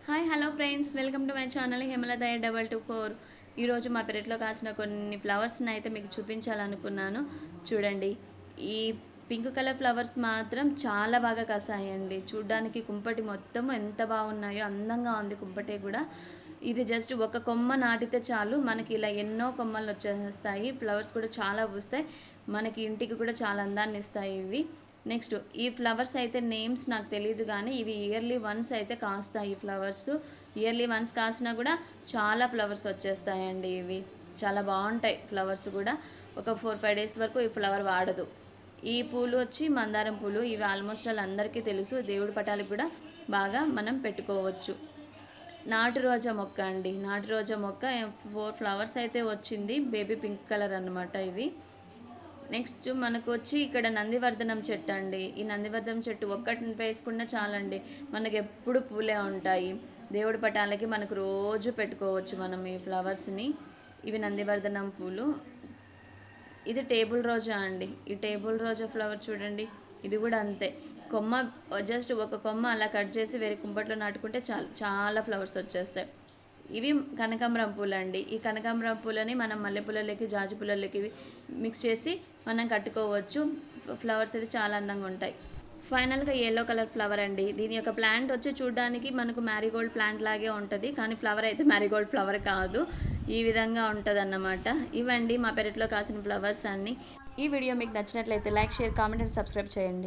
Hi hello friends, welcome to my channel హేమలదయ 224. ఈరోజు మా పెరట్లో కాసిన కొన్ని ఫ్లవర్స్ని అయితే మీకు చూపించాలనుకున్నాను. చూడండి, ఈ పింక్ కలర్ ఫ్లవర్స్ మాత్రం చాలా బాగా కాసాయండి. చూడ్డానికి కుంపటి మొత్తం ఎంత బాగున్నాయో, అందంగా ఉంది కుంపటి కూడా. ఇది జస్ట్ ఒక కొమ్మ నాటితే చాలు, మనకి ఇలా ఎన్నో కొమ్మలు వచ్చేస్తాయి. ఫ్లవర్స్ కూడా చాలా పూస్తాయి, మనకి ఇంటికి కూడా చాలా అందాన్ని ఇస్తాయి ఇవి. నెక్స్ట్ ఈ ఫ్లవర్స్ అయితే నేమ్స్ నాకు తెలియదు, కానీ ఇవి ఇయర్లీ వన్స్ అయితే కాస్తాయి. ఈ ఫ్లవర్స్ ఇయర్లీ వన్స్ కాసినా కూడా చాలా ఫ్లవర్స్ వచ్చేస్తాయండి. ఇవి చాలా బాగుంటాయి. ఫ్లవర్స్ కూడా ఒక 4-5 డేస్ వరకు ఈ ఫ్లవర్ వాడదు. ఈ పూలు వచ్చి మందారం పూలు. ఇవి ఆల్మోస్ట్ అందరికీ తెలుసు, దేవుడి పటాలకు కూడా బాగా మనం పెట్టుకోవచ్చు. నాటు రోజా మొక్క అండి. నాటు రోజా మొక్క 4 ఫ్లవర్స్ అయితే వచ్చింది. బేబీ పింక్ కలర్ అన్నమాట ఇది. నెక్స్ట్ మనకు వచ్చి ఇక్కడ నందివర్ధనం చెట్టు అండి. ఈ నందివర్ధనం చెట్టు ఒక్కటి వేసుకున్నా చాలండి, మనకు ఎప్పుడు పూలే ఉంటాయి. దేవుడి పటాలకి మనకు రోజు పెట్టుకోవచ్చు మనం ఈ ఫ్లవర్స్ని. ఇవి నందివర్ధనం పూలు. ఇది టేబుల్ రోజా అండి. ఈ టేబుల్ రోజా ఫ్లవర్ చూడండి, ఇది కూడా అంతే. కొమ్మ జస్ట్ ఒక కొమ్మ అలా కట్ చేసి వేరే కుంపట్లో నాటుకుంటే చాలా ఫ్లవర్స్ వచ్చేస్తాయి. ఇవి కనకాంబరం పూలు అండి. ఈ కనకాంబరం పూలని మనం మల్లెపూలలోకి, జాజి పూలలోకి మిక్స్ చేసి మనం కట్టుకోవచ్చు. ఫ్లవర్స్ అయితే చాలా అందంగా ఉంటాయి. ఫైనల్గా ఎల్లో కలర్ ఫ్లవర్ అండి. దీని యొక్క ప్లాంట్ వచ్చి చూడడానికి మనకు మ్యారీగోల్డ్ ప్లాంట్ లాగే ఉంటుంది, కానీ ఫ్లవర్ అయితే మ్యారీగోల్డ్ ఫ్లవర్ కాదు. ఈ విధంగా ఉంటుంది అన్నమాట. ఇవండి మా పెరట్లో కాసిన ఫ్లవర్స్ అన్నీ. ఈ వీడియో మీకు నచ్చినట్లయితే like, share, comment and subscribe చేయండి.